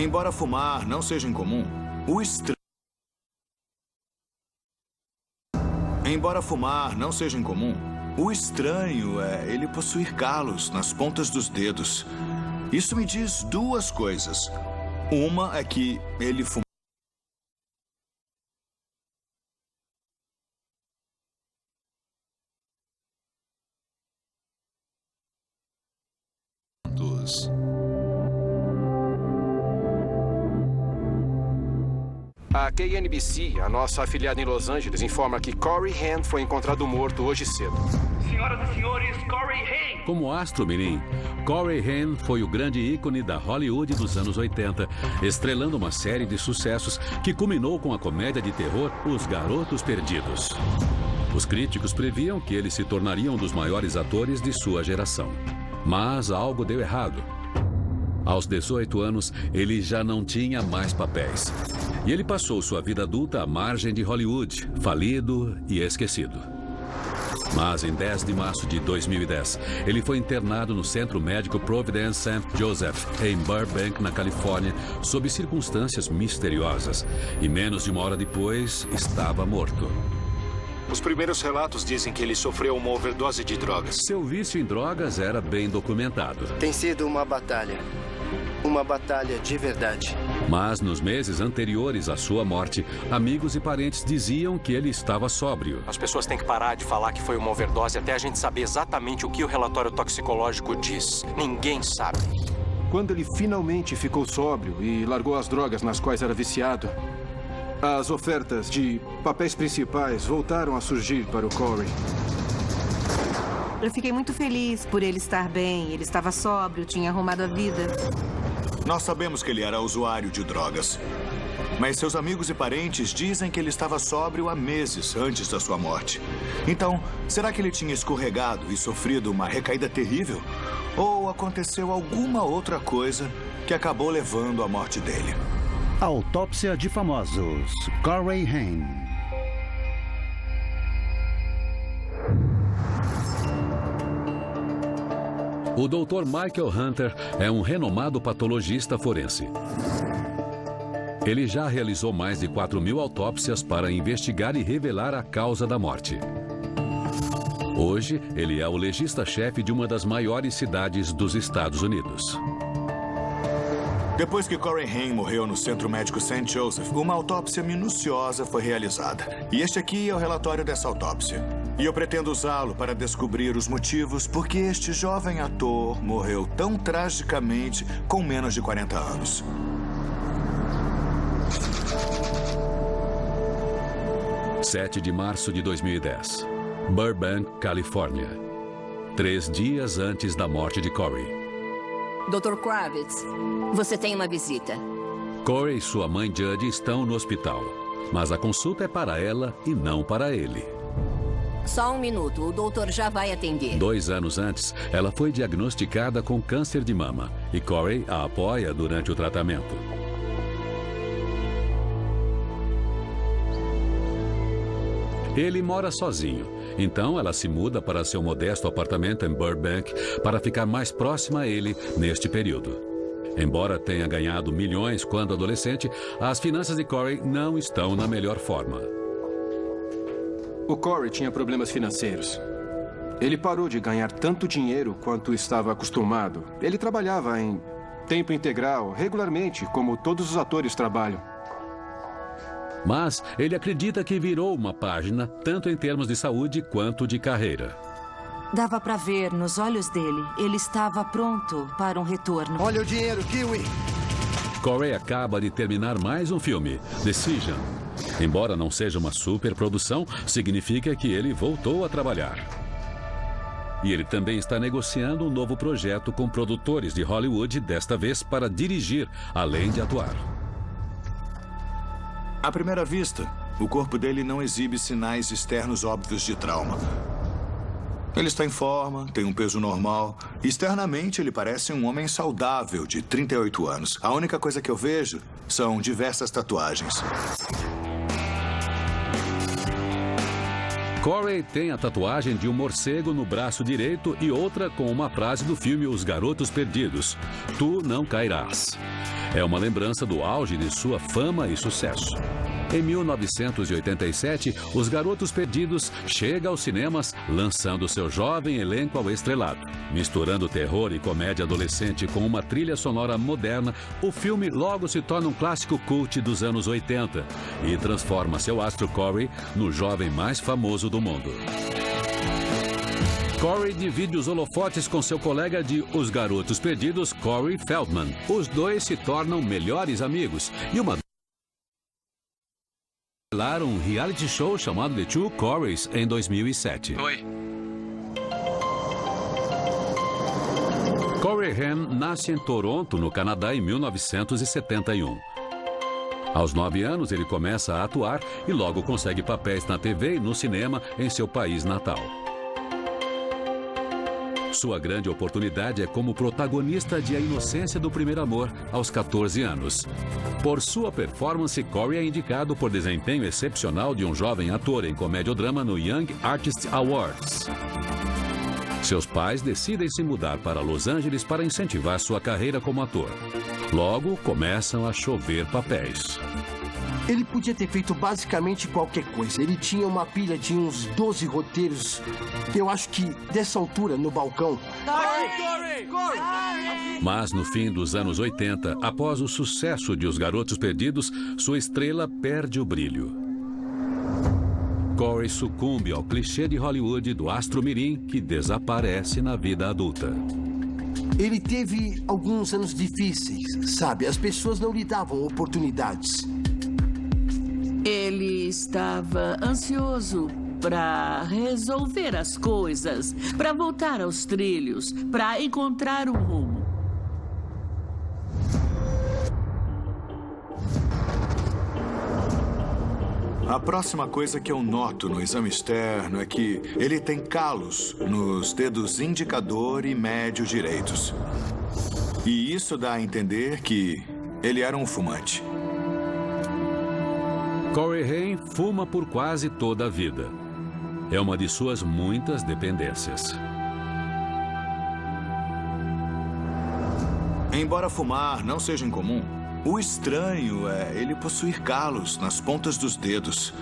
Embora fumar não seja incomum, o estranho... Embora fumar não seja incomum, o estranho é ele possuir calos nas pontas dos dedos. Isso me diz duas coisas. Uma é que ele fuma... A KNBC, a nossa afiliada em Los Angeles, informa que Corey Haim foi encontrado morto hoje cedo. Senhoras e senhores, Corey Haim! Como astro mirim, Corey Haim foi o grande ícone da Hollywood dos anos 80, estrelando uma série de sucessos que culminou com a comédia de terror Os Garotos Perdidos. Os críticos previam que ele se tornaria um dos maiores atores de sua geração. Mas algo deu errado. Aos 18 anos, ele já não tinha mais papéis. E ele passou sua vida adulta à margem de Hollywood, falido e esquecido. Mas em 10 de março de 2010, ele foi internado no Centro Médico Providence St. Joseph, em Burbank, na Califórnia, sob circunstâncias misteriosas. E menos de uma hora depois, estava morto. Os primeiros relatos dizem que ele sofreu uma overdose de drogas. Seu vício em drogas era bem documentado. Tem sido uma batalha. Uma batalha de verdade. Mas nos meses anteriores à sua morte, amigos e parentes diziam que ele estava sóbrio. As pessoas têm que parar de falar que foi uma overdose até a gente saber exatamente o que o relatório toxicológico diz. Ninguém sabe. Quando ele finalmente ficou sóbrio e largou as drogas nas quais era viciado, as ofertas de papéis principais voltaram a surgir para o Corey. Eu fiquei muito feliz por ele estar bem. Ele estava sóbrio, tinha arrumado a vida. Nós sabemos que ele era usuário de drogas. Mas seus amigos e parentes dizem que ele estava sóbrio há meses antes da sua morte. Então, será que ele tinha escorregado e sofrido uma recaída terrível? Ou aconteceu alguma outra coisa que acabou levando à morte dele? Autópsia de famosos. Corey Haim. O Dr. Michael Hunter é um renomado patologista forense. Ele já realizou mais de 4.000 autópsias para investigar e revelar a causa da morte. Hoje, ele é o legista-chefe de uma das maiores cidades dos Estados Unidos. Depois que Corey Haim morreu no Centro Médico St. Joseph, uma autópsia minuciosa foi realizada. E este aqui é o relatório dessa autópsia. E eu pretendo usá-lo para descobrir os motivos por que este jovem ator morreu tão tragicamente com menos de 40 anos. – 7 de março de 2010. Burbank, Califórnia. 3 dias antes da morte de Corey. Dr. Kravitz, você tem uma visita. Corey e sua mãe Judy estão no hospital. Mas a consulta é para ela e não para ele. Só um minuto, o doutor já vai atender. 2 anos antes, ela foi diagnosticada com câncer de mama. E Corey a apoia durante o tratamento. Ele mora sozinho. Então, ela se muda para seu modesto apartamento em Burbank para ficar mais próxima a ele neste período. Embora tenha ganhado milhões quando adolescente, as finanças de Corey não estão na melhor forma. O Corey tinha problemas financeiros. Ele parou de ganhar tanto dinheiro quanto estava acostumado. Ele trabalhava em tempo integral, regularmente, como todos os atores trabalham. Mas ele acredita que virou uma página, tanto em termos de saúde quanto de carreira. Dava para ver nos olhos dele. Ele estava pronto para um retorno. Olha o dinheiro, Kiwi! Corey acaba de terminar mais um filme, Decision. Embora não seja uma superprodução, significa que ele voltou a trabalhar. E ele também está negociando um novo projeto com produtores de Hollywood, desta vez para dirigir, além de atuar. À primeira vista, o corpo dele não exibe sinais externos óbvios de trauma. Ele está em forma, tem um peso normal. Externamente, ele parece um homem saudável de 38 anos. A única coisa que eu vejo são diversas tatuagens. Corey tem a tatuagem de um morcego no braço direito e outra com uma frase do filme Os Garotos Perdidos: "Tu não cairás". É uma lembrança do auge de sua fama e sucesso. Em 1987, Os Garotos Perdidos chega aos cinemas, lançando seu jovem elenco ao estrelato. Misturando terror e comédia adolescente com uma trilha sonora moderna, o filme logo se torna um clássico cult dos anos 80 e transforma seu astro Corey no jovem mais famoso do mundo. Corey divide os holofotes com seu colega de Os Garotos Perdidos, Corey Feldman. Os dois se tornam melhores amigos e uma um reality show chamado The Two Coreys em 2007. Oi. Corey Haim nasce em Toronto, no Canadá, em 1971. Aos 9 anos, ele começa a atuar e logo consegue papéis na TV e no cinema em seu país natal. Sua grande oportunidade é como protagonista de A Inocência do Primeiro Amor, aos 14 anos. Por sua performance, Corey é indicado por desempenho excepcional de um jovem ator em comédia-drama no Young Artist Awards. Seus pais decidem se mudar para Los Angeles para incentivar sua carreira como ator. Logo, começam a chover papéis. Ele podia ter feito basicamente qualquer coisa. Ele tinha uma pilha de uns 12 roteiros. Eu acho que, dessa altura, no balcão... Corey! Mas no fim dos anos 80, após o sucesso de Os Garotos Perdidos, sua estrela perde o brilho. Corey sucumbe ao clichê de Hollywood do astro mirim que desaparece na vida adulta. Ele teve alguns anos difíceis, sabe? As pessoas não lhe davam oportunidades. Ele estava ansioso para resolver as coisas, para voltar aos trilhos, para encontrar um rumo. A próxima coisa que eu noto no exame externo é que ele tem calos nos dedos indicador e médio direitos. E isso dá a entender que ele era um fumante. Corey Haim fuma por quase toda a vida. É uma de suas muitas dependências. Embora fumar não seja incomum, o estranho é ele possuir calos nas pontas dos dedos.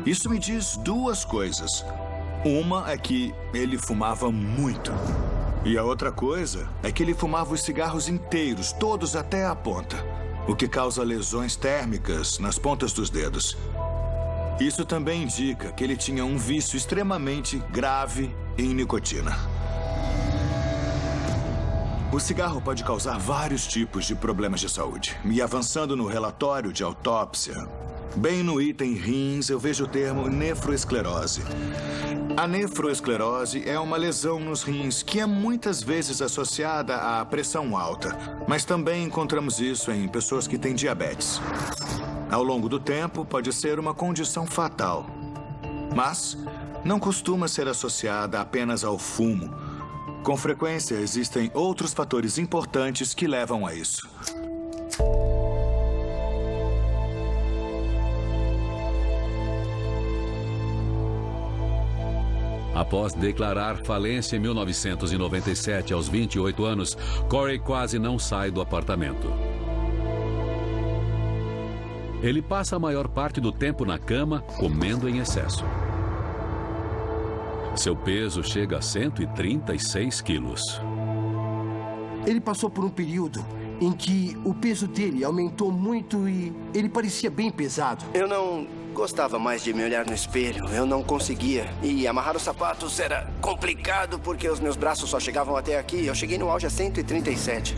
Isso me diz duas coisas. Uma é que ele fumava muito. E a outra coisa é que ele fumava os cigarros inteiros, todos até a ponta, o que causa lesões térmicas nas pontas dos dedos. Isso também indica que ele tinha um vício extremamente grave em nicotina. O cigarro pode causar vários tipos de problemas de saúde. E avançando no relatório de autópsia, bem no item rins, eu vejo o termo nefroesclerose. A nefroesclerose é uma lesão nos rins que é muitas vezes associada à pressão alta, mas também encontramos isso em pessoas que têm diabetes. Ao longo do tempo, pode ser uma condição fatal, mas não costuma ser associada apenas ao fumo. Com frequência, existem outros fatores importantes que levam a isso. Após declarar falência em 1997, aos 28 anos, Corey quase não sai do apartamento. Ele passa a maior parte do tempo na cama, comendo em excesso. Seu peso chega a 136 quilos. Ele passou por um período em que o peso dele aumentou muito e ele parecia bem pesado. Eu não gostava mais de me olhar no espelho. Eu não conseguia. E amarrar os sapatos era complicado porque os meus braços só chegavam até aqui. Eu cheguei no auge a 137.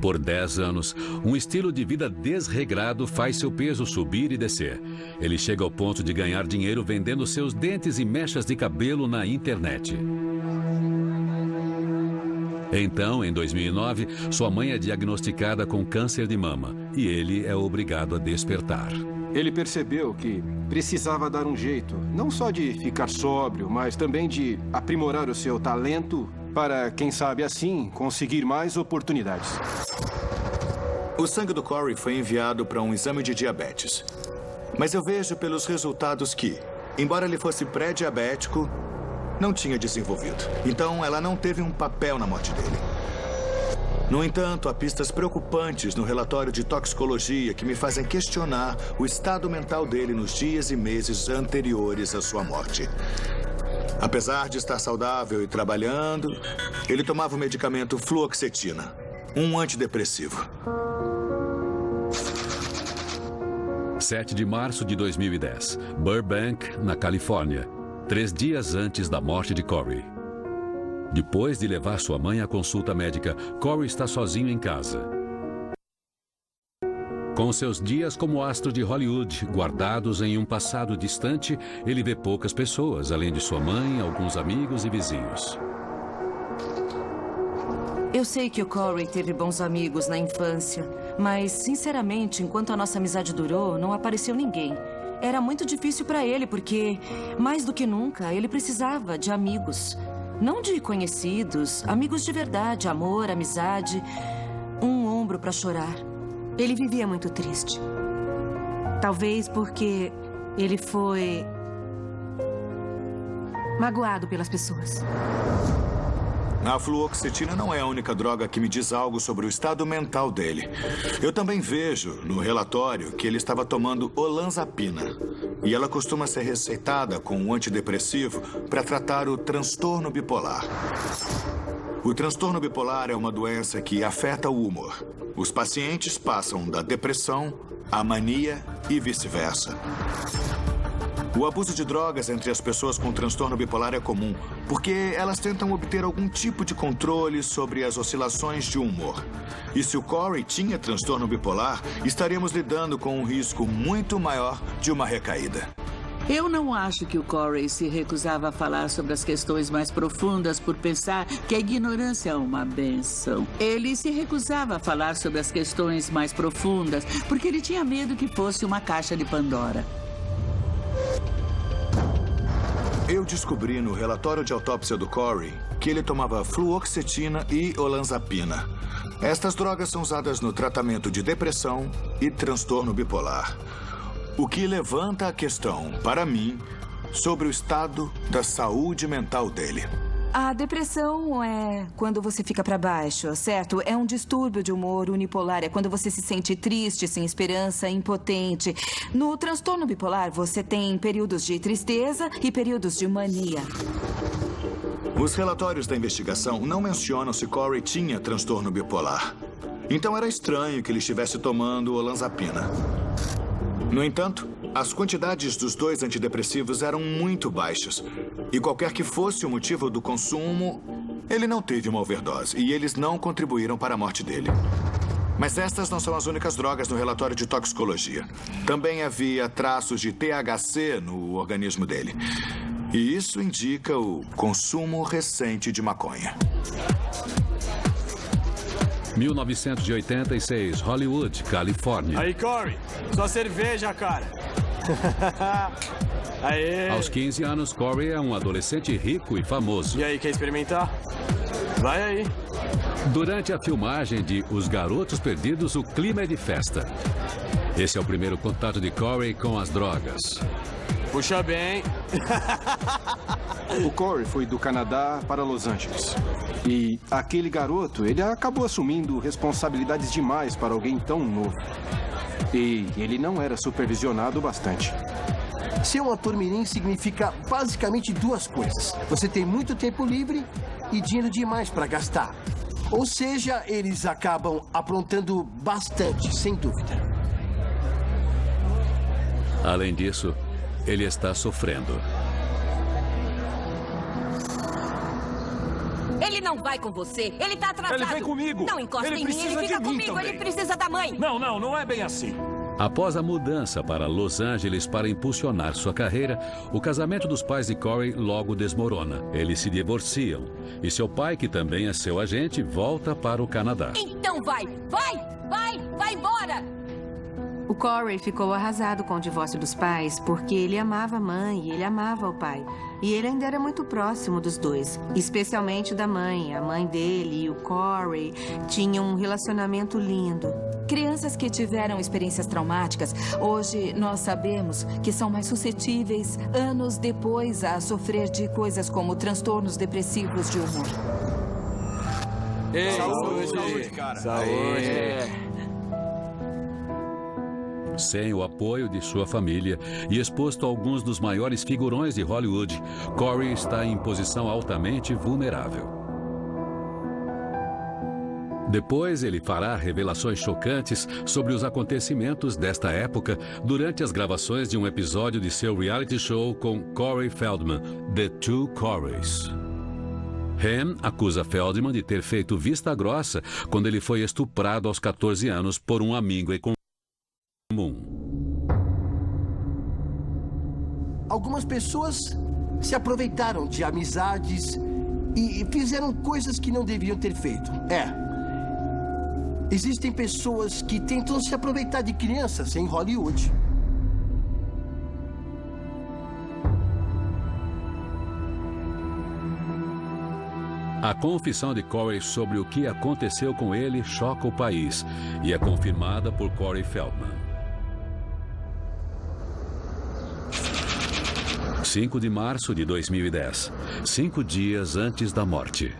Por 10 anos, um estilo de vida desregrado faz seu peso subir e descer. Ele chega ao ponto de ganhar dinheiro vendendo seus dentes e mechas de cabelo na internet. Então, em 2009, sua mãe é diagnosticada com câncer de mama e ele é obrigado a despertar. Ele percebeu que precisava dar um jeito, não só de ficar sóbrio, mas também de aprimorar o seu talento para, quem sabe assim, conseguir mais oportunidades. O sangue do Corey foi enviado para um exame de diabetes. Mas eu vejo pelos resultados que, embora ele fosse pré-diabético, não tinha desenvolvido. Então, ela não teve um papel na morte dele. No entanto, há pistas preocupantes no relatório de toxicologia que me fazem questionar o estado mental dele nos dias e meses anteriores à sua morte. Apesar de estar saudável e trabalhando, ele tomava o medicamento fluoxetina, um antidepressivo. 7 de março de 2010, Burbank, na Califórnia, 3 dias antes da morte de Corey. Depois de levar sua mãe à consulta médica, Corey está sozinho em casa. Com seus dias como astro de Hollywood guardados em um passado distante, ele vê poucas pessoas, além de sua mãe, alguns amigos e vizinhos. Eu sei que o Corey teve bons amigos na infância, mas, sinceramente, enquanto a nossa amizade durou, não apareceu ninguém. Era muito difícil para ele, porque, mais do que nunca, ele precisava de amigos. Não de conhecidos, amigos de verdade, amor, amizade, um ombro para chorar. Ele vivia muito triste. Talvez porque ele foi magoado pelas pessoas. A fluoxetina não é a única droga que me diz algo sobre o estado mental dele. Eu também vejo no relatório que ele estava tomando olanzapina. E ela costuma ser receitada com um antidepressivo para tratar o transtorno bipolar. O transtorno bipolar é uma doença que afeta o humor. Os pacientes passam da depressão à mania e vice-versa. O abuso de drogas entre as pessoas com transtorno bipolar é comum, porque elas tentam obter algum tipo de controle sobre as oscilações de humor. E se o Corey tinha transtorno bipolar, estaríamos lidando com um risco muito maior de uma recaída. Eu não acho que o Corey se recusava a falar sobre as questões mais profundas por pensar que a ignorância é uma bênção. Ele se recusava a falar sobre as questões mais profundas porque ele tinha medo que fosse uma caixa de Pandora. Eu descobri no relatório de autópsia do Corey que ele tomava fluoxetina e olanzapina. Estas drogas são usadas no tratamento de depressão e transtorno bipolar. O que levanta a questão, para mim, sobre o estado da saúde mental dele. A depressão é quando você fica para baixo, certo? É um distúrbio de humor unipolar. É quando você se sente triste, sem esperança, impotente. No transtorno bipolar, você tem períodos de tristeza e períodos de mania. Os relatórios da investigação não mencionam se Corey tinha transtorno bipolar. Então era estranho que ele estivesse tomando olanzapina. No entanto, as quantidades dos dois antidepressivos eram muito baixas. E qualquer que fosse o motivo do consumo, ele não teve uma overdose. E eles não contribuíram para a morte dele. Mas estas não são as únicas drogas no relatório de toxicologia. Também havia traços de THC no organismo dele. E isso indica o consumo recente de maconha. 1986, Hollywood, Califórnia. Aí, Corey, só cerveja, cara. Aê. Aos 15 anos, Corey é um adolescente rico e famoso. E aí, quer experimentar? Vai aí. Durante a filmagem de Os Garotos Perdidos, o clima é de festa. Esse é o primeiro contato de Corey com as drogas. Puxa bem. O Corey foi do Canadá para Los Angeles. E aquele garoto, ele acabou assumindo responsabilidades demais para alguém tão novo. E ele não era supervisionado bastante. Ser um ator mirim significa basicamente duas coisas. Você tem muito tempo livre e dinheiro demais para gastar. Ou seja, eles acabam aprontando bastante, sem dúvida. Além disso, ele está sofrendo. Ele não vai com você. Ele tá atrasado. Ele vem comigo. Não encosta Ele em mim. Ele fica comigo. também. Ele precisa da mãe. Não é bem assim. Após a mudança para Los Angeles para impulsionar sua carreira, o casamento dos pais de Corey logo desmorona. Eles se divorciam. E seu pai, que também é seu agente, volta para o Canadá. Então vai embora. O Corey ficou arrasado com o divórcio dos pais porque ele amava a mãe e ele amava o pai. E ele ainda era muito próximo dos dois, especialmente da mãe. A mãe dele e o Corey tinham um relacionamento lindo. Crianças que tiveram experiências traumáticas, hoje nós sabemos que são mais suscetíveis, anos depois, a sofrer de coisas como transtornos depressivos de humor. Ei, saúde, cara. Saúde. Sem o apoio de sua família e exposto a alguns dos maiores figurões de Hollywood, Corey está em posição altamente vulnerável. Depois, ele fará revelações chocantes sobre os acontecimentos desta época durante as gravações de um episódio de seu reality show com Corey Feldman, The Two Coreys. Haim acusa Feldman de ter feito vista grossa quando ele foi estuprado aos 14 anos por um amigo em comum. Algumas pessoas se aproveitaram de amizades e fizeram coisas que não deviam ter feito. Existem pessoas que tentam se aproveitar de crianças em Hollywood. A confissão de Corey sobre o que aconteceu com ele choca o país e é confirmada por Corey Feldman. 5 de março de 2010, 5 dias antes da morte.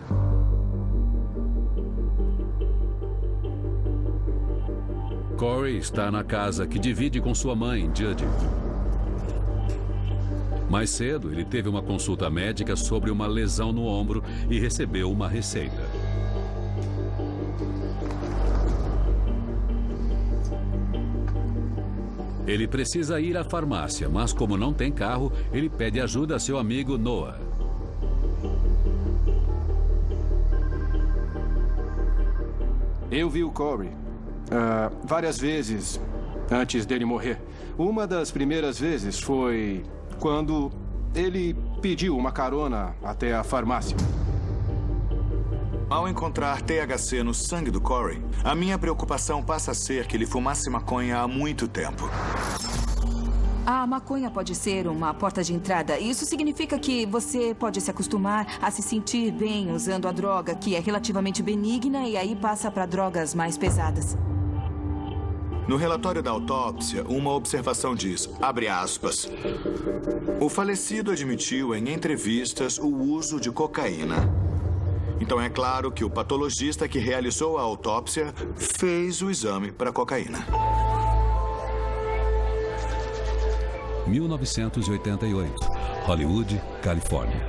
Corey está na casa que divide com sua mãe, Judy. Mais cedo, ele teve uma consulta médica sobre uma lesão no ombro e recebeu uma receita. Ele precisa ir à farmácia, mas como não tem carro, ele pede ajuda a seu amigo Noah. Eu vi o Corey várias vezes antes dele morrer. Uma das primeiras vezes foi quando ele pediu uma carona até a farmácia. Ao encontrar THC no sangue do Corey, a minha preocupação passa a ser que ele fumasse maconha há muito tempo. A maconha pode ser uma porta de entrada. Isso significa que você pode se acostumar a se sentir bem usando a droga, que é relativamente benigna, e aí passa para drogas mais pesadas. No relatório da autópsia, uma observação diz, abre aspas, o falecido admitiu em entrevistas o uso de cocaína. Então é claro que o patologista que realizou a autópsia fez o exame para cocaína. 1988, Hollywood, Califórnia.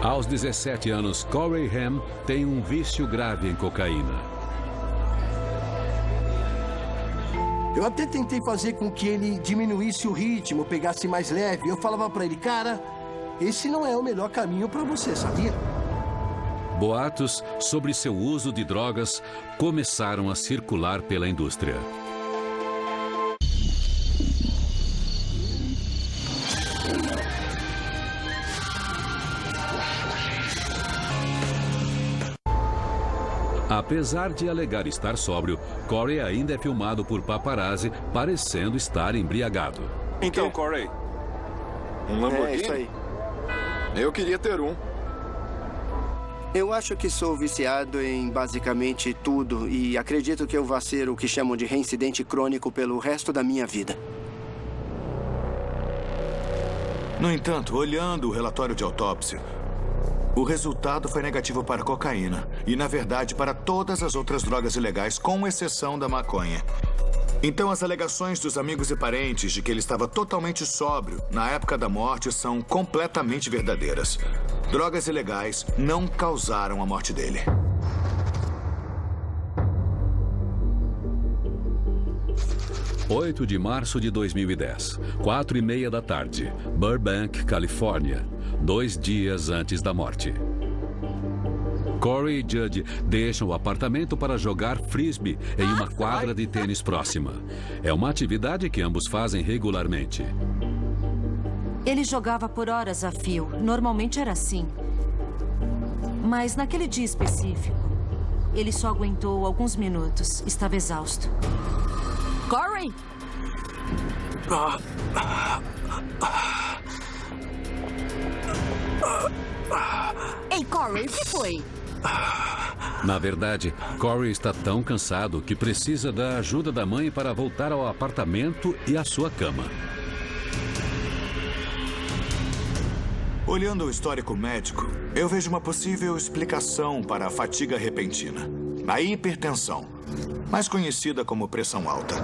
Aos 17 anos, Corey Haim tem um vício grave em cocaína. Eu até tentei fazer com que ele diminuísse o ritmo, pegasse mais leve. Eu falava para ele, cara, esse não é o melhor caminho para você, sabia? Boatos sobre seu uso de drogas começaram a circular pela indústria. Apesar de alegar estar sóbrio, Corey ainda é filmado por paparazzi, parecendo estar embriagado. Então, Corey, um Lamborghini? É isso aí. Eu queria ter um. Eu acho que sou viciado em basicamente tudo e acredito que eu vá ser o que chamam de reincidente crônico pelo resto da minha vida. No entanto, olhando o relatório de autópsia, o resultado foi negativo para a cocaína e, na verdade, para todas as outras drogas ilegais, com exceção da maconha. Então, as alegações dos amigos e parentes de que ele estava totalmente sóbrio na época da morte são completamente verdadeiras. Drogas ilegais não causaram a morte dele. – 8 de março de 2010, 4:30 da tarde, Burbank, Califórnia, 2 dias antes da morte. Corey e Judy deixam o apartamento para jogar frisbee em uma quadra de tênis próxima. É uma atividade que ambos fazem regularmente. Ele jogava por horas a fio. Normalmente era assim. Mas naquele dia específico, Ele só aguentou alguns minutos. Estava exausto. Corey? Ei, Corey, o que foi? Na verdade, Corey está tão cansado que precisa da ajuda da mãe para voltar ao apartamento e à sua cama. Olhando o histórico médico, eu vejo uma possível explicação para a fadiga repentina. A hipertensão, mais conhecida como pressão alta.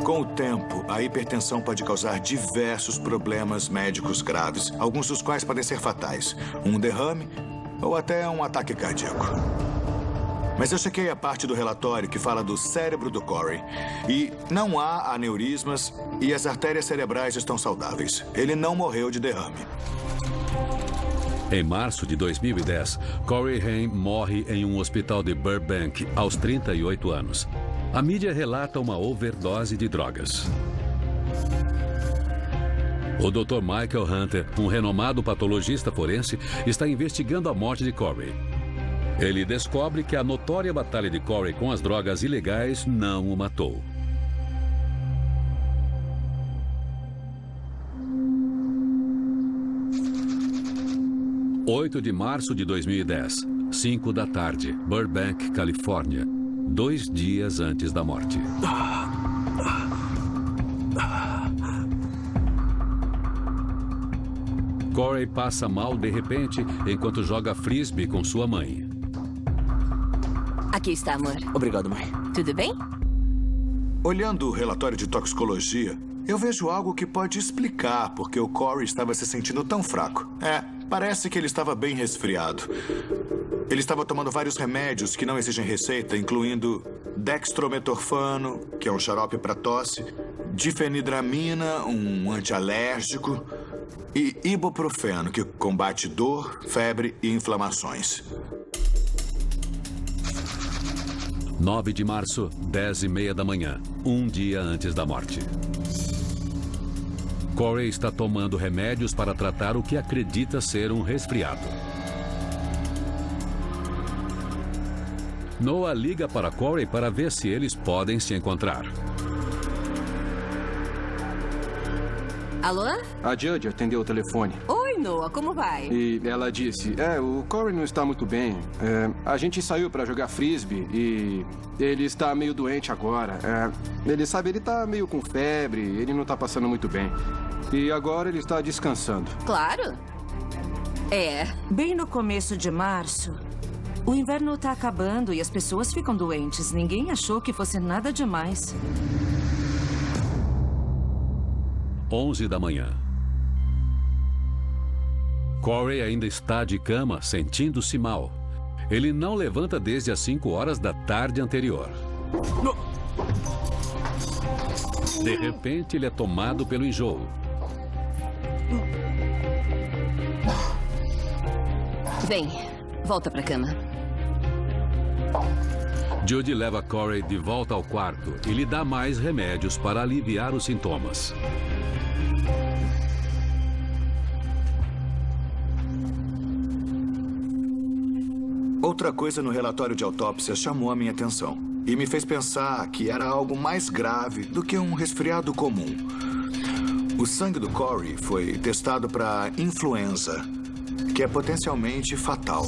Com o tempo, a hipertensão pode causar diversos problemas médicos graves, alguns dos quais podem ser fatais. Um derrame ou até um ataque cardíaco. Mas eu chequei a parte do relatório que fala do cérebro do Corey. E não há aneurismas e as artérias cerebrais estão saudáveis. Ele não morreu de derrame. Em março de 2010, Corey Haim morre em um hospital de Burbank aos 38 anos. A mídia relata uma overdose de drogas. O Dr. Michael Hunter, um renomado patologista forense, está investigando a morte de Corey. Ele descobre que a notória batalha de Corey com as drogas ilegais não o matou. (...) 8 de março de 2010, 5 da tarde, Burbank, Califórnia. 2 dias antes da morte. Corey passa mal de repente enquanto joga frisbee com sua mãe. Aqui está, amor. Obrigado, mãe. Tudo bem? Olhando o relatório de toxicologia, eu vejo algo que pode explicar porque o Corey estava se sentindo tão fraco. Parece que ele estava bem resfriado. Ele estava tomando vários remédios que não exigem receita, incluindo dextrometorfano, que é um xarope para tosse, difenidramina, um antialérgico, e ibuprofeno, que combate dor, febre e inflamações. 9 de março, 10h30 da manhã, um dia antes da morte. Corey está tomando remédios para tratar o que acredita ser um resfriado. Noah liga para Corey para ver se eles podem se encontrar. Alô? A Judge atendeu o telefone. Oi, Noah, como vai? E ela disse, o Corey não está muito bem. A gente saiu para jogar frisbee e ele está meio doente agora. Ele está meio com febre, ele não está passando muito bem. E agora ele está descansando. Claro. Bem no começo de março, o inverno está acabando e as pessoas ficam doentes. Ninguém achou que fosse nada demais. 11 da manhã. Corey ainda está de cama, sentindo-se mal. Ele não levanta desde as 5 horas da tarde anterior. De repente, ele é tomado pelo enjoo. Vem, volta pra cama. Judy leva Corey de volta ao quarto e lhe dá mais remédios para aliviar os sintomas. Outra coisa no relatório de autópsia chamou a minha atenção e me fez pensar que era algo mais grave do que um resfriado comum. O sangue do Corey foi testado para influenza, que é potencialmente fatal.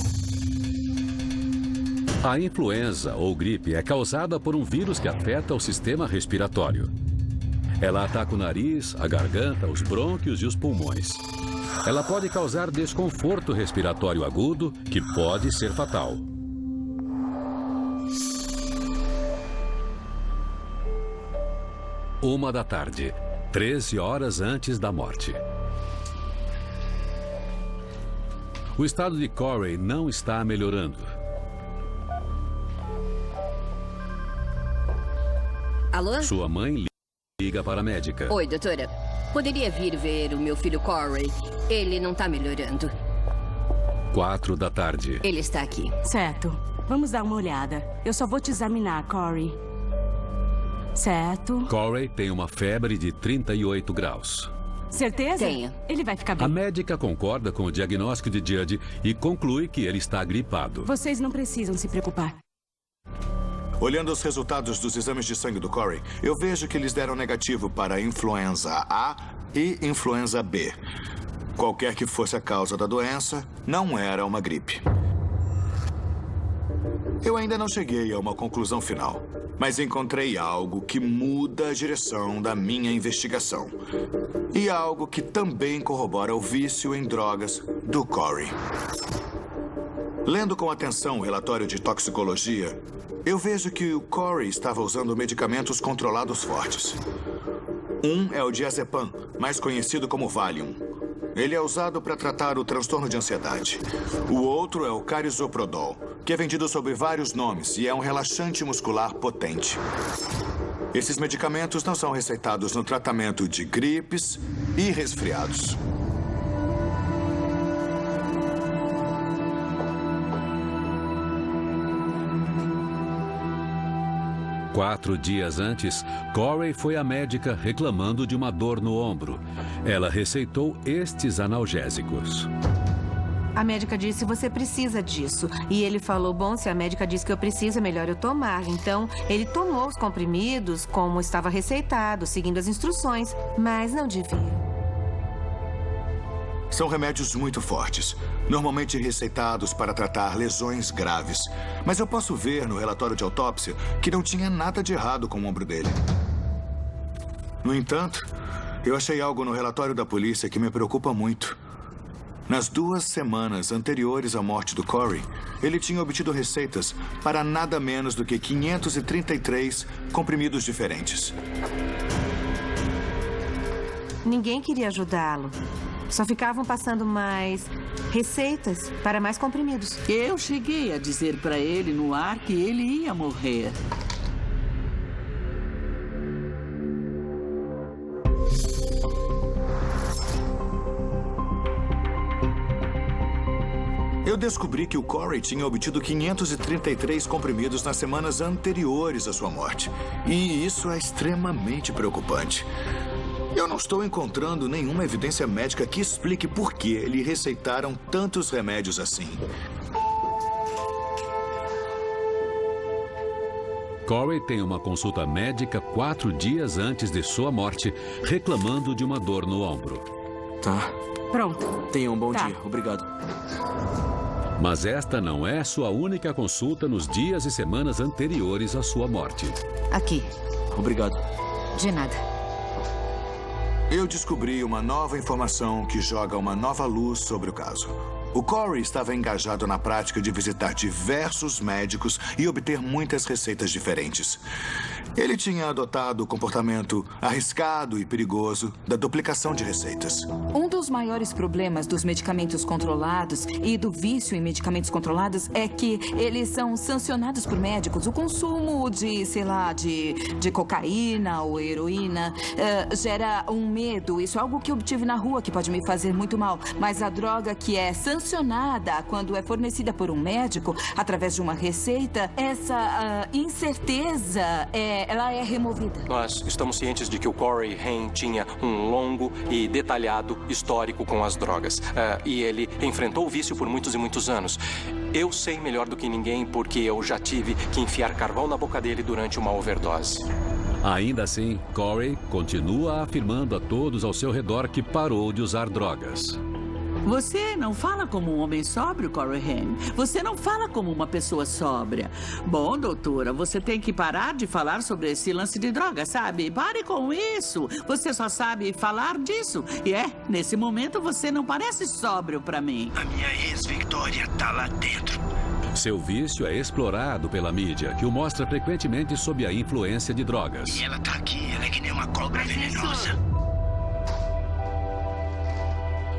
A influenza ou gripe é causada por um vírus que afeta o sistema respiratório. Ela ataca o nariz, a garganta, os brônquios e os pulmões. Ela pode causar desconforto respiratório agudo, que pode ser fatal. Uma da tarde, 13 horas antes da morte. O estado de Corey não está melhorando. Alô? Sua mãe liga para a médica. Oi, doutora. Poderia vir ver o meu filho Corey? Ele não está melhorando. 4 da tarde. Ele está aqui. Certo. Vamos dar uma olhada. Eu só vou te examinar, Corey. Certo. Corey tem uma febre de 38 graus. Certeza? Tenha. Ele vai ficar A bem. médica concorda com o diagnóstico de Judd e conclui que ele está gripado. Vocês não precisam se preocupar. Olhando os resultados dos exames de sangue do Corey, eu vejo que eles deram negativo para influenza A e influenza B. Qualquer que fosse a causa da doença, não era uma gripe. Eu ainda não cheguei a uma conclusão final, mas encontrei algo que muda a direção da minha investigação. E algo que também corrobora o vício em drogas do Corey. Lendo com atenção o relatório de toxicologia, eu vejo que o Corey estava usando medicamentos controlados fortes. Um é o diazepam, mais conhecido como Valium. Ele é usado para tratar o transtorno de ansiedade. O outro é o carisoprodol, que é vendido sob vários nomes e é um relaxante muscular potente. Esses medicamentos não são receitados no tratamento de gripes e resfriados. Quatro dias antes, Corey foi à médica reclamando de uma dor no ombro. Ela receitou estes analgésicos. A médica disse, você precisa disso. E ele falou, bom, se a médica disse que eu preciso, é melhor eu tomar. Então, ele tomou os comprimidos como estava receitado, seguindo as instruções, mas não devia. São remédios muito fortes, normalmente receitados para tratar lesões graves. Mas eu posso ver no relatório de autópsia que não tinha nada de errado com o ombro dele. No entanto, eu achei algo no relatório da polícia que me preocupa muito. Nas 2 semanas anteriores à morte do Corey, ele tinha obtido receitas para nada menos do que 533 comprimidos diferentes. Ninguém queria ajudá-lo. Só ficavam passando mais receitas para mais comprimidos. Eu cheguei a dizer para ele no ar que ele ia morrer. Eu descobri que o Corey tinha obtido 533 comprimidos nas semanas anteriores à sua morte. E isso é extremamente preocupante. Eu não estou encontrando nenhuma evidência médica que explique por que lhe receitaram tantos remédios assim. Corey tem uma consulta médica 4 dias antes de sua morte, reclamando de uma dor no ombro. Tá. Pronto. Tenha um bom dia. Obrigado. Mas esta não é sua única consulta nos dias e semanas anteriores à sua morte. Aqui. Obrigado. De nada. Eu descobri uma nova informação que joga uma nova luz sobre o caso. O Corey estava engajado na prática de visitar diversos médicos e obter muitas receitas diferentes. Ele tinha adotado o comportamento arriscado e perigoso da duplicação de receitas. Um dos maiores problemas dos medicamentos controlados e do vício em medicamentos controlados é que eles são sancionados por médicos. O consumo de, sei lá, de cocaína ou heroína gera um medo. Isso é algo que eu obtive na rua que pode me fazer muito mal. Mas a droga que é sancionada quando é fornecida por um médico através de uma receita, essa incerteza ela é removida. Nós estamos cientes de que o Corey Haim tinha um longo e detalhado histórico com as drogas. E ele enfrentou o vício por muitos e muitos anos. Eu sei melhor do que ninguém porque eu já tive que enfiar carvão na boca dele durante uma overdose. Ainda assim, Corey continua afirmando a todos ao seu redor que parou de usar drogas. Você não fala como um homem sóbrio, Corey Haim. Você não fala como uma pessoa sóbria. Bom, doutora, você tem que parar de falar sobre esse lance de droga, sabe? Pare com isso. Você só sabe falar disso. E nesse momento você não parece sóbrio pra mim. A minha ex-Victoria tá lá dentro. Seu vício é explorado pela mídia, que o mostra frequentemente sob a influência de drogas. E ela tá aqui, ela é que nem uma cobra venenosa.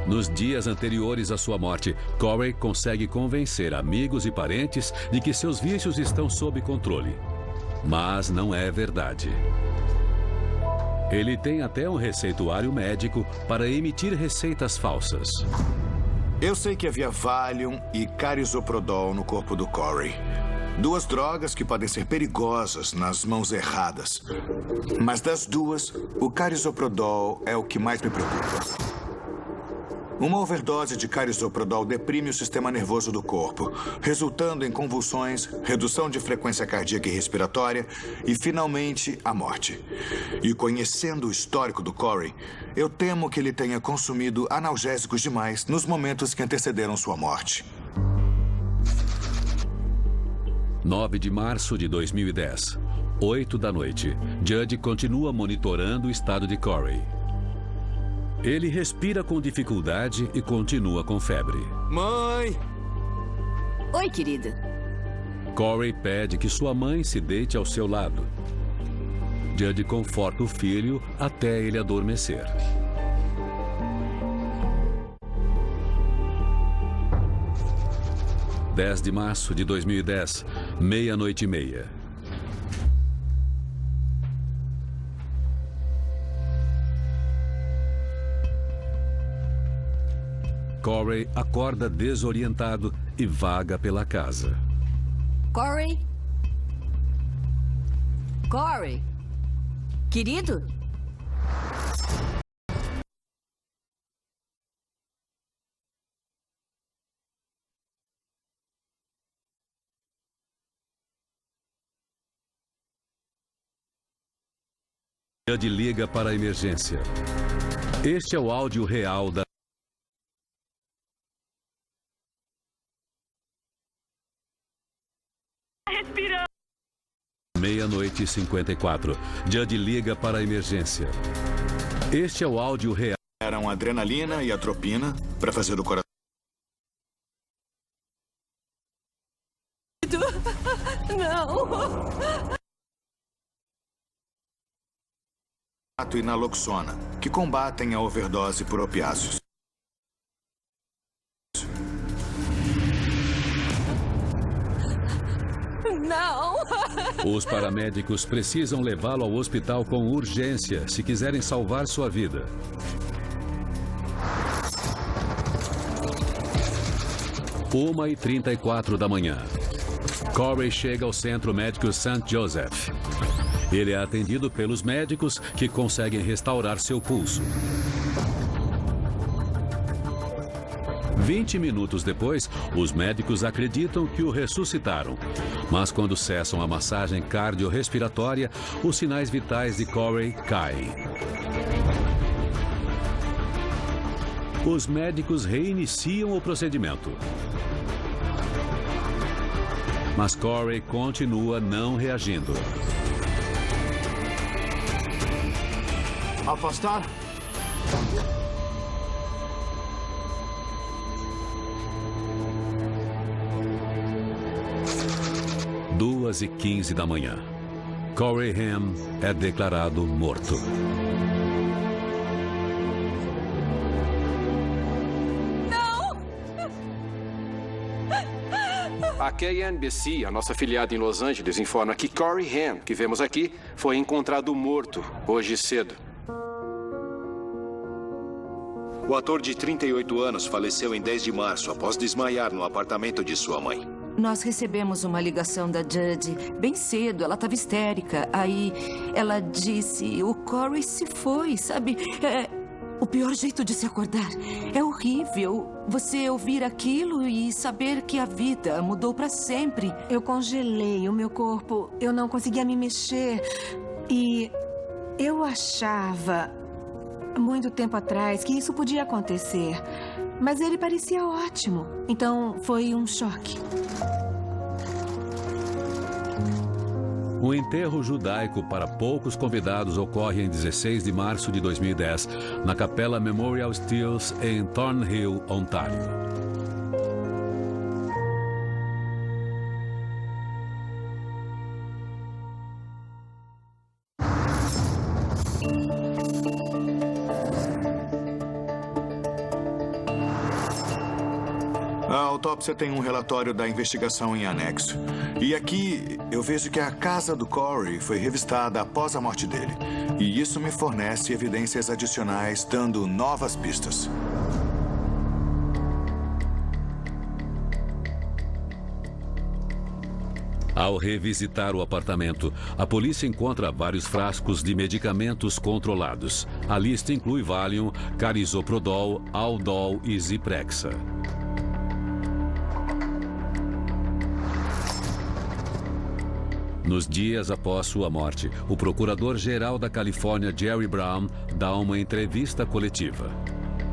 Nos dias anteriores à sua morte, Corey consegue convencer amigos e parentes de que seus vícios estão sob controle. Mas não é verdade. Ele tem até um receituário médico para emitir receitas falsas. Eu sei que havia Valium e carisoprodol no corpo do Corey. Duas drogas que podem ser perigosas nas mãos erradas. Mas das duas, o carisoprodol é o que mais me preocupa. Uma overdose de carisoprodol deprime o sistema nervoso do corpo, resultando em convulsões, redução de frequência cardíaca e respiratória e, finalmente, a morte. E conhecendo o histórico do Corey, eu temo que ele tenha consumido analgésicos demais nos momentos que antecederam sua morte. 9 de março de 2010, 8 da noite. Judd continua monitorando o estado de Corey. Ele respira com dificuldade e continua com febre. Mãe! Oi, querida. Corey pede que sua mãe se deite ao seu lado. Judd conforta o filho até ele adormecer. – 10 de março de 2010, 00:30. Corey acorda desorientado e vaga pela casa. Corey? Corey? Querido? Judd liga para a emergência. Este é o áudio real da... Respirando. 00:54. Judd liga para a emergência. Este é o áudio real. Eram adrenalina e atropina para fazer o coração. Não. E naloxona, que combatem a overdose por opiáceos. Não! Os paramédicos precisam levá-lo ao hospital com urgência se quiserem salvar sua vida. – 1:34 da manhã. Corey chega ao Centro Médico St. Joseph. Ele é atendido pelos médicos que conseguem restaurar seu pulso. 20 minutos depois, os médicos acreditam que o ressuscitaram. Mas quando cessam a massagem cardiorrespiratória, os sinais vitais de Corey caem. Os médicos reiniciam o procedimento. Mas Corey continua não reagindo. Afastar. – 2:15 da manhã. Corey Haim é declarado morto. A KNBC, a nossa afiliada em Los Angeles, informa que Corey Haim, que vemos aqui, foi encontrado morto hoje cedo. O ator de 38 anos faleceu em 10 de março após desmaiar no apartamento de sua mãe. Nós recebemos uma ligação da Judd bem cedo. Ela estava histérica. Aí ela disse, o Corey se foi, sabe? É o pior jeito de se acordar. É horrível você ouvir aquilo e saber que a vida mudou para sempre. Eu congelei o meu corpo. Eu não conseguia me mexer. E eu achava, muito tempo atrás, que isso podia acontecer. Mas ele parecia ótimo. Então, foi um choque. O enterro judaico para poucos convidados ocorre em 16 de março de 2010, na Capela Memorial Steeles, em Thornhill, Ontário. A autópsia tem um relatório da investigação em anexo. E aqui eu vejo que a casa do Corey foi revistada após a morte dele. E isso me fornece evidências adicionais, dando novas pistas. Ao revisitar o apartamento, a polícia encontra vários frascos de medicamentos controlados. A lista inclui Valium, Carisoprodol, Aldol e Zyprexa. Nos dias após sua morte, o procurador-geral da Califórnia, Jerry Brown, dá uma entrevista coletiva.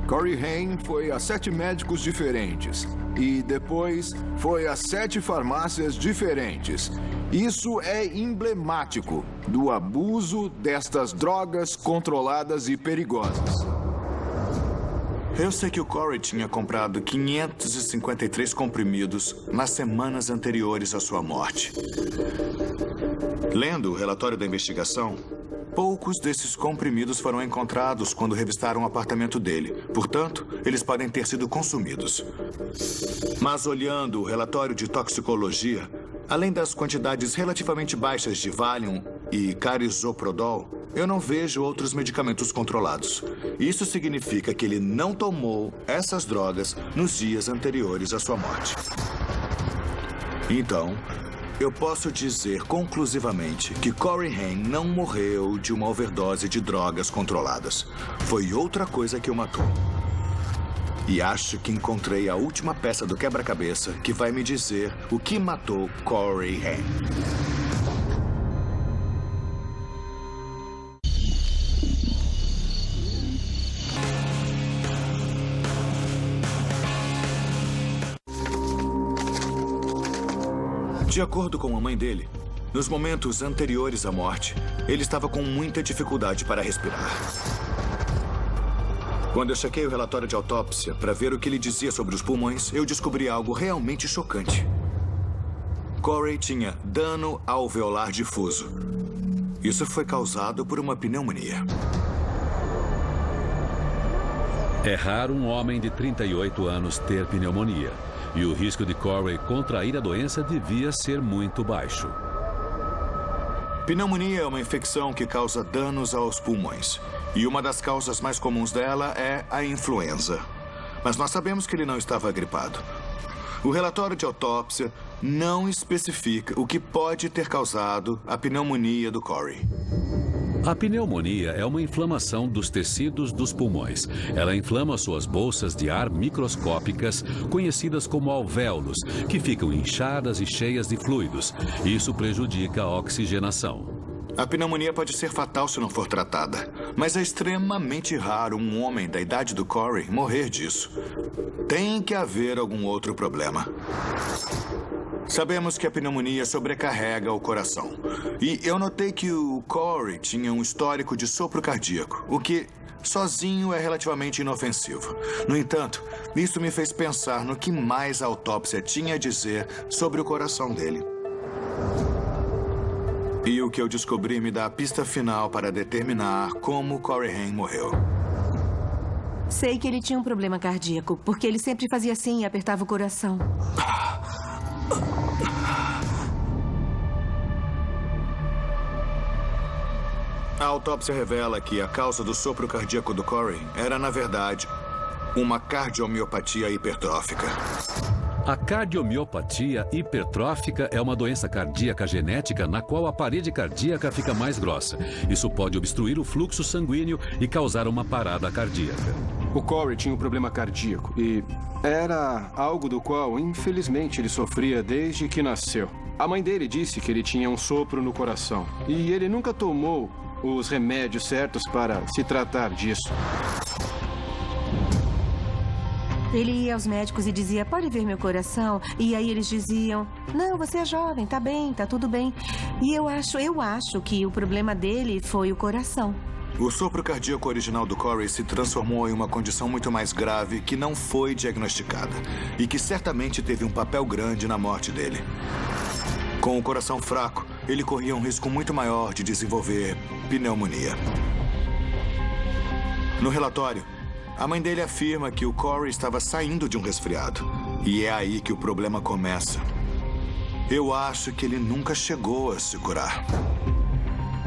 Corey Haim foi a 7 médicos diferentes e depois foi a 7 farmácias diferentes. Isso é emblemático do abuso destas drogas controladas e perigosas. Eu sei que o Corey tinha comprado 553 comprimidos nas semanas anteriores à sua morte. Lendo o relatório da investigação, poucos desses comprimidos foram encontrados quando revistaram o apartamento dele. Portanto, eles podem ter sido consumidos. Mas olhando o relatório de toxicologia, além das quantidades relativamente baixas de Valium e Carisoprodol, eu não vejo outros medicamentos controlados. Isso significa que ele não tomou essas drogas nos dias anteriores à sua morte. Então, eu posso dizer conclusivamente que Corey Haim não morreu de uma overdose de drogas controladas. Foi outra coisa que o matou. E acho que encontrei a última peça do quebra-cabeça que vai me dizer o que matou Corey Haim. De acordo com a mãe dele, nos momentos anteriores à morte, ele estava com muita dificuldade para respirar. Quando eu chequei o relatório de autópsia para ver o que ele dizia sobre os pulmões, eu descobri algo realmente chocante. Corey tinha dano alveolar difuso. Isso foi causado por uma pneumonia. É raro um homem de 38 anos ter pneumonia. E o risco de Corey contrair a doença devia ser muito baixo. Pneumonia é uma infecção que causa danos aos pulmões. E uma das causas mais comuns dela é a influenza. Mas nós sabemos que ele não estava gripado. O relatório de autópsia não especifica o que pode ter causado a pneumonia do Corey. A pneumonia é uma inflamação dos tecidos dos pulmões. Ela inflama suas bolsas de ar microscópicas, conhecidas como alvéolos, que ficam inchadas e cheias de fluidos. Isso prejudica a oxigenação. A pneumonia pode ser fatal se não for tratada, mas é extremamente raro um homem da idade do Corey morrer disso. Tem que haver algum outro problema. Sabemos que a pneumonia sobrecarrega o coração. E eu notei que o Corey tinha um histórico de sopro cardíaco, o que sozinho é relativamente inofensivo. No entanto, isso me fez pensar no que mais a autópsia tinha a dizer sobre o coração dele. E o que eu descobri me dá a pista final para determinar como Corey Haim morreu. Sei que ele tinha um problema cardíaco, porque ele sempre fazia assim e apertava o coração. A autópsia revela que a causa do sopro cardíaco do Corey era, na verdade, uma cardiomiopatia hipertrófica. A cardiomiopatia hipertrófica é uma doença cardíaca genética na qual a parede cardíaca fica mais grossa. Isso pode obstruir o fluxo sanguíneo e causar uma parada cardíaca. O Corey tinha um problema cardíaco e era algo do qual, infelizmente, ele sofria desde que nasceu. A mãe dele disse que ele tinha um sopro no coração e ele nunca tomou os remédios certos para se tratar disso. Ele ia aos médicos e dizia, pode ver meu coração? E aí eles diziam, não, você é jovem, tá bem, tá tudo bem. E eu acho que o problema dele foi o coração. O sopro cardíaco original do Corey se transformou em uma condição muito mais grave que não foi diagnosticada e que certamente teve um papel grande na morte dele. Com o coração fraco, ele corria um risco muito maior de desenvolver pneumonia. No relatório, a mãe dele afirma que o Corey estava saindo de um resfriado. E é aí que o problema começa. Eu acho que ele nunca chegou a se curar.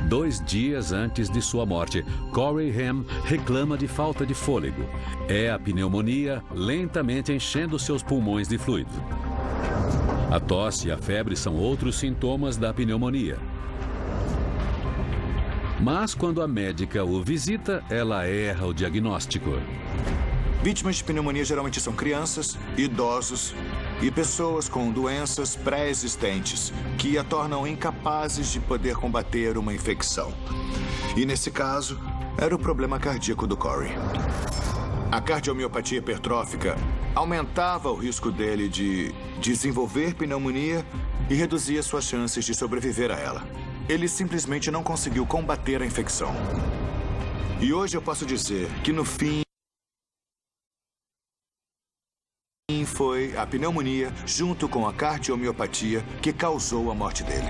2 dias antes de sua morte, Corey Haim reclama de falta de fôlego. É a pneumonia lentamente enchendo seus pulmões de fluido. A tosse e a febre são outros sintomas da pneumonia. Mas quando a médica o visita, ela erra o diagnóstico. Vítimas de pneumonia geralmente são crianças, idosos e pessoas com doenças pré-existentes que a tornam incapazes de poder combater uma infecção. E nesse caso, era o problema cardíaco do Corey. A cardiomiopatia hipertrófica aumentava o risco dele de desenvolver pneumonia e reduzia suas chances de sobreviver a ela. Ele simplesmente não conseguiu combater a infecção. E hoje eu posso dizer que no fim foi a pneumonia junto com a cardiomiopatia que causou a morte dele.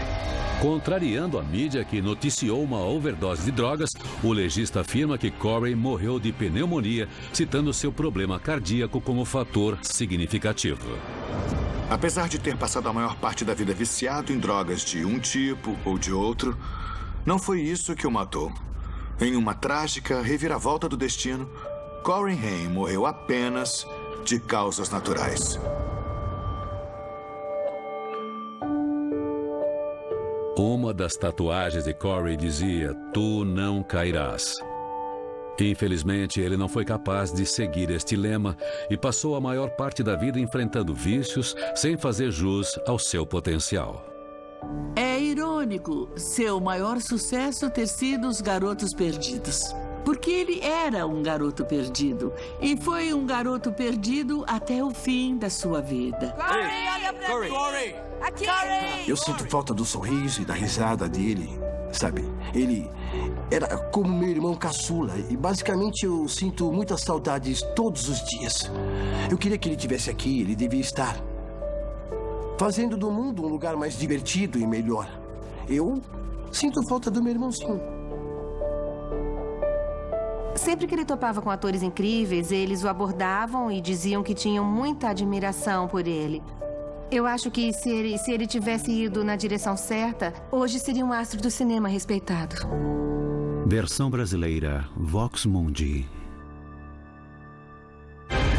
Contrariando a mídia que noticiou uma overdose de drogas, o legista afirma que Corey morreu de pneumonia, citando seu problema cardíaco como fator significativo. Apesar de ter passado a maior parte da vida viciado em drogas de um tipo ou de outro, não foi isso que o matou. Em uma trágica reviravolta do destino, Corey Haim morreu apenas de causas naturais. Uma das tatuagens de Corey dizia: "Tu não cairás". Infelizmente, ele não foi capaz de seguir este lema e passou a maior parte da vida enfrentando vícios sem fazer jus ao seu potencial. É irônico seu maior sucesso ter sido Os Garotos Perdidos. Porque ele era um garoto perdido. E foi um garoto perdido até o fim da sua vida. Corey, olha pra mim! Corey! Aqui! Eu sinto falta do sorriso e da risada dele, sabe? Ele era como meu irmão caçula e basicamente eu sinto muitas saudades todos os dias. Eu queria que ele estivesse aqui, ele devia estar fazendo do mundo um lugar mais divertido e melhor. Eu sinto falta do meu irmãozinho. Sempre que ele topava com atores incríveis, eles o abordavam e diziam que tinham muita admiração por ele. Eu acho que se ele tivesse ido na direção certa, hoje seria um astro do cinema respeitado. Versão brasileira, Vox Mundi.